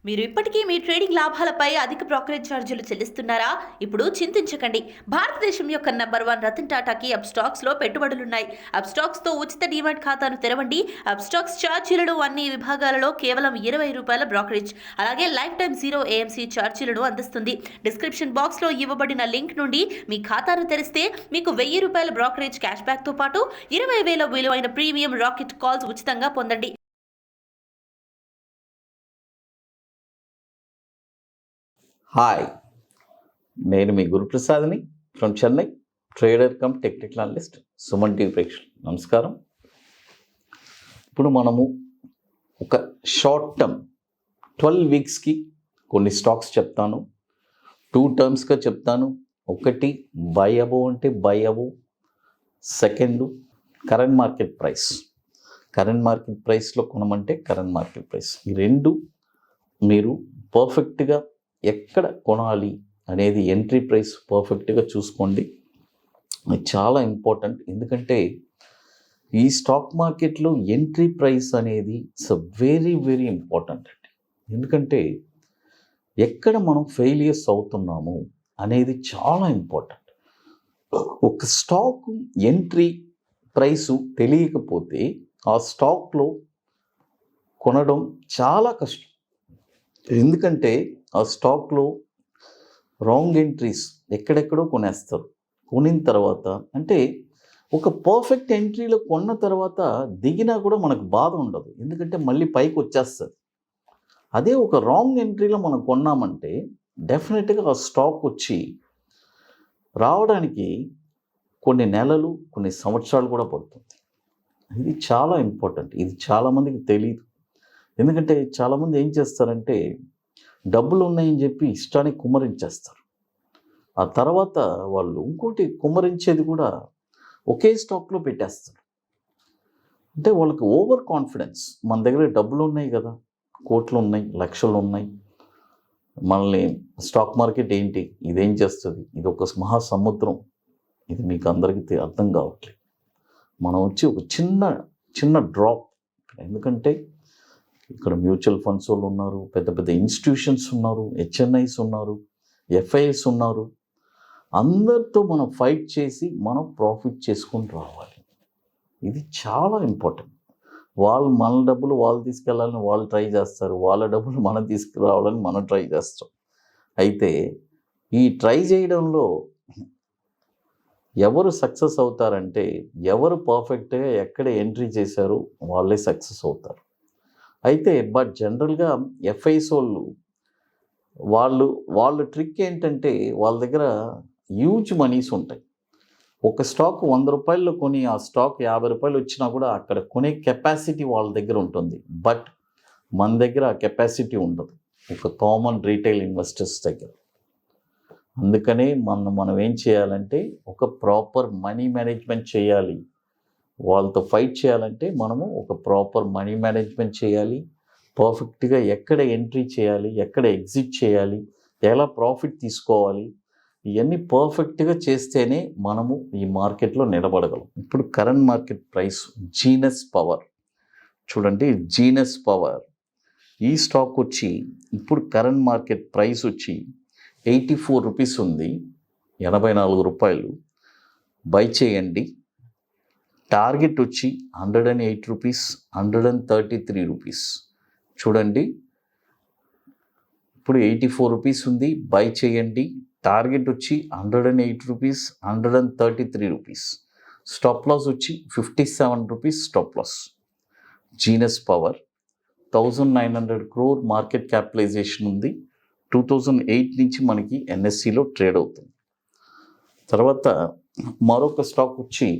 మీరు ఇప్పటికీ మీ ట్రేడింగ్ లాభాలపై అధిక బ్రోకరేజ్ ఛార్జీలు చెల్లిస్తున్నారా? ఇప్పుడు చింతించకండి. భారతదేశం యొక్క నంబర్ 1 రతన్ టాటాకి అప్స్టాక్స్ లో పెట్టుబడులున్నాయి. అప్స్టాక్స్ తో ఉచిత డీమాట్ ఖాతాను తెరవండి. అప్స్టాక్స్ ఛార్జీలను అన్ని విభాగాలలో కేవలం ₹20 బ్రోకరేజ్, అలాగే లైఫ్ టైం 0 AMC ఛార్జీలను అందిస్తుంది. డిస్క్రిప్షన్ బాక్స్ లో ఇవ్వబడిన లింక్ నుండి మీ ఖాతాను తెరిస్తే మీకు ₹1000 బ్రోకరేజ్ క్యాష్ బ్యాక్ తో పాటు 20,000 విలువైన ప్రీమియం రాకెట్ కాల్స్ ఉచితంగా పొందండి. హాయ్, నేను మీ గురుప్రసాద్ని from Chennai, trader cum technical analyst, Suman TV ప్రేక్షకులు నమస్కారం. ఇప్పుడు మనము ఒక షార్ట్ టర్మ్ 12 వీక్స్కి కొన్ని స్టాక్స్ చెప్తాను. 2 టర్మ్స్గా చెప్తాను. ఒకటి బై అబోవ్ అంటే by above, second current market price. Current market ప్రైస్లో కొనమంటే కరెంట్ మార్కెట్ ప్రైస్. ఈ రెండు మీరు పర్ఫెక్ట్గా ఎక్కడ కొనాలి అనేది ఎంట్రీ ప్రైస్ పర్ఫెక్ట్గా చూసుకోండి. ఇది చాలా ఇంపార్టెంట్. ఎందుకంటే ఈ స్టాక్ మార్కెట్లో ఎంట్రీ ప్రైస్ అనేది ఇట్స్ వెరీ వెరీ ఇంపార్టెంట్ అండి. ఎందుకంటే ఎక్కడ మనం ఫెయిలియర్స్ అవుతున్నాము అనేది చాలా ఇంపార్టెంట్. ఒక స్టాక్ ఎంట్రీ ప్రైసు తెలియకపోతే ఆ స్టాక్లో కొనడం చాలా కష్టం. ఎందుకంటే ఆ స్టాక్లో రాంగ్ ఎంట్రీస్ ఎక్కడెక్కడో కొనేస్తారు. కొనిన తర్వాత అంటే ఒక పర్ఫెక్ట్ ఎంట్రీలో కొన్న తర్వాత దిగినా కూడా మనకు బాధ ఉండదు, ఎందుకంటే మళ్ళీ పైకి వచ్చేస్తుంది. అదే ఒక రాంగ్ ఎంట్రీలో మనం కొన్నామంటే డెఫినెట్గా ఆ స్టాక్ వచ్చి రావడానికి కొన్ని నెలలు, కొన్ని సంవత్సరాలు కూడా పడుతుంది. ఇది చాలా ఇంపార్టెంట్. ఇది చాలామందికి తెలియదు. ఎందుకంటే చాలామంది ఏం చేస్తారంటే డబ్బులు ఉన్నాయని చెప్పి ఇష్టానికి కుమ్మరించేస్తారు. ఆ తర్వాత వాళ్ళు ఇంకోటి కుమ్మరించేది కూడా ఒకే స్టాక్లో పెట్టేస్తారు. అంటే వాళ్ళకి ఓవర్ కాన్ఫిడెన్స్, మన దగ్గర డబ్బులు ఉన్నాయి కదా, కోట్లు ఉన్నాయి, లక్షలు ఉన్నాయి, మనల్ని స్టాక్ మార్కెట్ ఏంటి, ఇదేం చేస్తుంది, ఇది ఒక మహాసముద్రం, ఇది మీకు అందరికీ అర్థం కావట్లేదు. మనం వచ్చి ఒక చిన్న డ్రాప్. ఎందుకంటే ఇక్కడ మ్యూచువల్ ఫండ్స్ వాళ్ళు ఉన్నారు, పెద్ద పెద్ద ఇన్స్టిట్యూషన్స్ ఉన్నారు, HNIs ఉన్నారు, FIs ఉన్నారు. అందరితో మనం ఫైట్ చేసి మనం ప్రాఫిట్ చేసుకొని రావాలి. ఇది చాలా ఇంపార్టెంట్. వాళ్ళు మన డబ్బులు వాళ్ళు తీసుకెళ్ళాలని వాళ్ళు ట్రై చేస్తారు, వాళ్ళ డబ్బులు మనం తీసుకురావాలని మనం ట్రై చేస్తాం. అయితే ఈ ట్రై చేయడంలో ఎవరు సక్సెస్ అవుతారంటే ఎవరు పర్ఫెక్ట్గా ఎక్కడ ఎంట్రీ చేశారో వాళ్ళే సక్సెస్ అవుతారు. అయితే బట్ జనరల్గా FIs వాళ్ళు ట్రిక్ ఏంటంటే వాళ్ళ దగ్గర హ్యూజ్ మనీస్ ఉంటాయి. ఒక స్టాక్ ₹100 కొని ఆ స్టాక్ ₹50 వచ్చినా కూడా అక్కడ కొనే కెపాసిటీ వాళ్ళ దగ్గర ఉంటుంది. బట్ మన దగ్గర ఆ కెపాసిటీ ఉండదు, ఒక కామన్ రీటైల్ ఇన్వెస్టర్స్ దగ్గర. అందుకనే మనం ఏం చేయాలంటే ఒక ప్రాపర్ మనీ మేనేజ్మెంట్ చేయాలి. వాళ్ళతో ఫైట్ చేయాలంటే మనము ఒక ప్రాపర్ మనీ మేనేజ్మెంట్ చేయాలి. పర్ఫెక్ట్గా ఎక్కడ ఎంట్రీ చేయాలి, ఎక్కడ ఎగ్జిట్ చేయాలి, ఎలా ప్రాఫిట్ తీసుకోవాలి, ఇవన్నీ పర్ఫెక్ట్గా చేస్తేనే మనము ఈ మార్కెట్లో నిలబడగలం. ఇప్పుడు current market price genus power చూడండి. జీనస్ పవర్ ఈ స్టాక్ వచ్చి ఇప్పుడు కరెంట్ మార్కెట్ ప్రైస్ వచ్చి ₹84 ఉంది, ₹84 బై చేయండి. టార్గెట్ వచ్చి ₹108, ₹133 చూడండి. ఇప్పుడు ₹84 ఉంది, బై చేయండి. టార్గెట్ వచ్చి ₹108, ₹133. స్టాప్ లాస్ వచ్చి ₹57 stop loss. Genus Power 1900 crore market capitalisation ఉంది. 2008 నుంచి మనకి NSEలో ట్రేడ్ అవుతుంది. తర్వాత మరొక స్టాక్ వచ్చి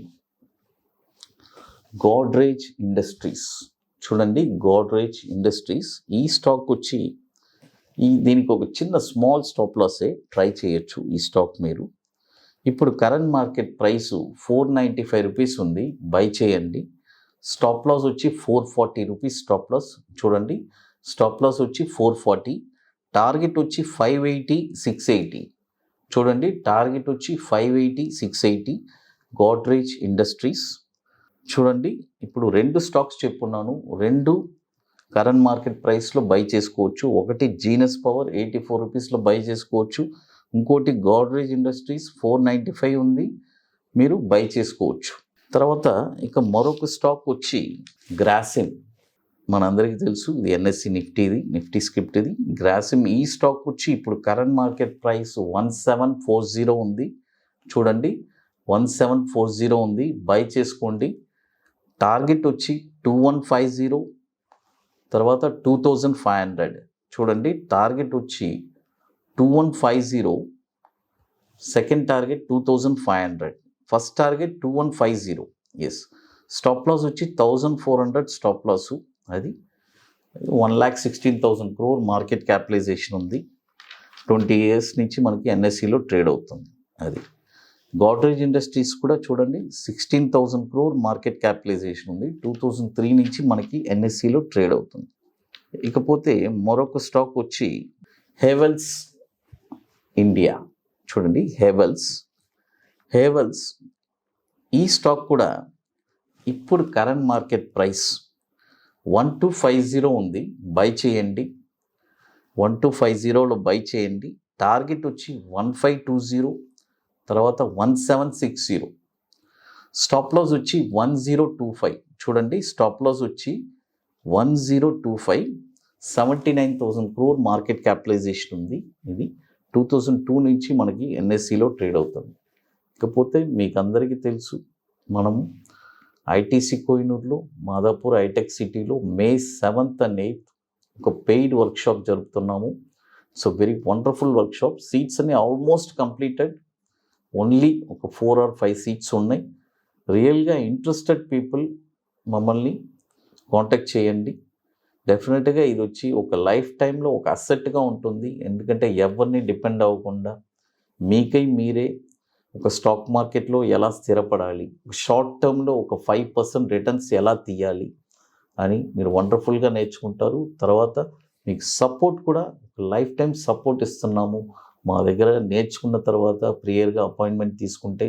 గోడ్రేజ్ ఇండస్ట్రీస్ చూడండి. గోడ్రేజ్ ఇండస్ట్రీస్ ఈ స్టాక్ వచ్చి దీనికి ఒక చిన్న స్మాల్ స్టాప్ లాసే ట్రై చేయొచ్చు ఈ స్టాక్ మీరు. ఇప్పుడు కరెంట్ మార్కెట్ ప్రైసు ₹495 ఉంది, బై చేయండి. స్టాప్ లాస్ వచ్చి ₹440 స్టాప్ లాస్ చూడండి. స్టాప్ లాస్ వచ్చి 440, టార్గెట్ వచ్చి 580, 680 చూడండి. టార్గెట్ వచ్చి 580, 680. గోడ్రేజ్ ఇండస్ట్రీస్ చూడండి. ఇప్పుడు 2 స్టాక్స్ చెప్పున్నాను, 2 కరెంట్ మార్కెట్ ప్రైస్లో బై చేసుకోవచ్చు. ఒకటి జీనస్ పవర్ 84 రూపీస్లో బై చేసుకోవచ్చు. ఇంకోటి గోడ్రేజ్ ఇండస్ట్రీస్ 495 ఉంది, మీరు బై చేసుకోవచ్చు. తర్వాత ఇక మరొక స్టాక్ వచ్చి గ్రాసిమ్. మనందరికీ తెలుసు ఇది ఎన్ఎస్సి నిఫ్టీ స్క్రిప్ట్ ఇది. గ్రాసిమ్ ఈ స్టాక్ వచ్చి ఇప్పుడు కరెంట్ మార్కెట్ ప్రైస్ 1740 ఉంది. చూడండి 1740 ఉంది, బై చేసుకోండి. టార్గెట్ వచ్చి 2150, తర్వాత 2500. చూడండి టార్గెట్ వచ్చి 2150, second target 2500, first target 2150. Yes, stop loss వచ్చి 1400 స్టాప్ లాసు. అది 1,16,000 crore మార్కెట్ క్యాపిటలైజేషన్ ఉంది. 20 years నుంచి మనకి ఎన్ఎస్సిలో ట్రేడ్ అవుతుంది. అది గోడ్రేజ్ ఇండస్ట్రీస్ కూడా చూడండి 16,000 crore మార్కెట్ క్యాపిటలైజేషన్ ఉంది. 2003 నుంచి మనకి ఎన్ఎస్సిలో ట్రేడ్ అవుతుంది. ఇకపోతే మరొక స్టాక్ వచ్చి హేవెల్స్ ఇండియా. చూడండి హేవెల్స్ ఈ స్టాక్ కూడా ఇప్పుడు కరెంట్ మార్కెట్ ప్రైస్ 1250 ఉంది, బై చేయండి. 1250లో బై చేయండి. టార్గెట్ వచ్చి 1520, తర్వాత 1760. స్టాప్ లాస్ వచ్చి 1025. చూడండి స్టాప్ లాస్ వచ్చి 1025. 79,000 crore మార్కెట్ క్యాపిటలైజేషన్ ఉంది. ఇది 2002 నుంచి మనకి ఎన్ఎస్సిలో ట్రేడ్ అవుతుంది. ఇకపోతే మీకు అందరికీ తెలుసు, మనము ఐటీసీ కోహినూర్లో, మాదాపూర్ హైటెక్ సిటీలో May 7th and 8th ఒక పెయిడ్ వర్క్షాప్ జరుపుతున్నాము. So very wonderful workshop. Seats అన్ని ఆల్మోస్ట్ కంప్లీటెడ్. ఓన్లీ ఒక 4 or 5 సీట్స్ ఉన్నాయి. రియల్గా ఇంట్రెస్టెడ్ పీపుల్ మమ్మల్ని కాంటాక్ట్ చేయండి. డెఫినెట్గా ఇది వచ్చి ఒక లైఫ్ టైంలో ఒక అసెట్గా ఉంటుంది. ఎందుకంటే ఎవరిని డిపెండ్ అవ్వకుండా మీకై మీరే ఒక స్టాక్ మార్కెట్లో ఎలా స్థిరపడాలి, షార్ట్ టర్మ్లో ఒక 5% రిటర్న్స్ ఎలా తీయాలి అని మీరు వండర్ఫుల్గా నేర్చుకుంటారు. తర్వాత మీకు సపోర్ట్ కూడా లైఫ్ టైం సపోర్ట్ ఇస్తున్నాము. మా దగ్గర నేర్చుకున్న తర్వాత ప్రియర్గా అపాయింట్మెంట్ తీసుకుంటే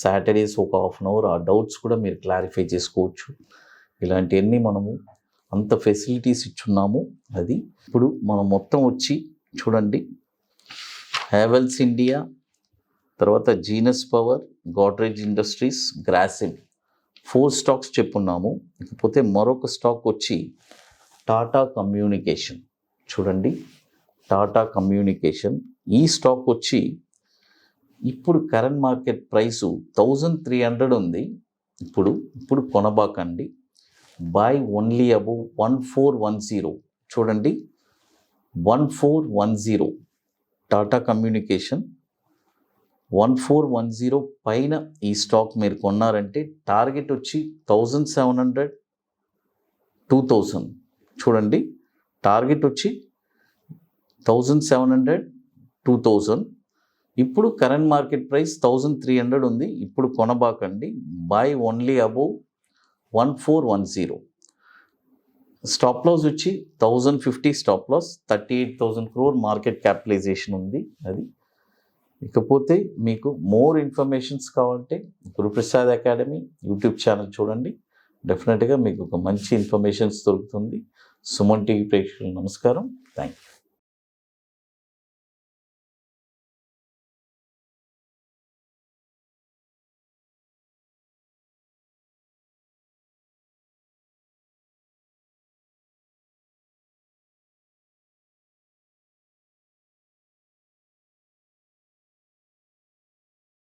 సాటర్డేస్ ఒక 1/2 hour ఆ డౌట్స్ కూడా మీరు క్లారిఫై చేసుకోవచ్చు. ఇలాంటివన్నీ మనము అంత ఫెసిలిటీస్ ఇచ్చున్నాము. అది ఇప్పుడు మనం మొత్తం వచ్చి చూడండి హేవెల్స్ ఇండియా, తర్వాత Genus Power, Godrej Industries, Grasim 4 stocks చెప్పున్నాము. ఇకపోతే మరొక స్టాక్ వచ్చి టాటా కమ్యూనికేషన్. చూడండి టాటా కమ్యూనికేషన్ ఈ స్టాక్ వచ్చి ఇప్పుడు కరెంట్ మార్కెట్ ప్రైసు 1300 ఉంది. ఇప్పుడు కొనబాకండి. Buy only above 1410. చూడండి 1410 టాటా కమ్యూనికేషన్ 1410 పైన ఈ స్టాక్ మీరు కొన్నారంటే టార్గెట్ వచ్చి 1700, 2000. చూడండి టార్గెట్ వచ్చి 1700, 2000. ఇప్పుడు కరెంట్ మార్కెట్ ప్రైస్ 1300 ఉంది. ఇప్పుడు కొనబాకండి. Buy only above 1410. Stop loss వచ్చి 1050 stop loss. 38,000 crore market capitalisation ఉంది. అది ఇకపోతే మీకు మోర్ ఇన్ఫర్మేషన్స్ కావాలంటే గురుప్రసాద్ అకాడమీ యూట్యూబ్ ఛానల్ చూడండి. డెఫినెట్గా మీకు ఒక మంచి ఇన్ఫర్మేషన్స్ దొరుకుతుంది. సుమన్ టీవీ ప్రేక్షకులకు నమస్కారం. Thank you.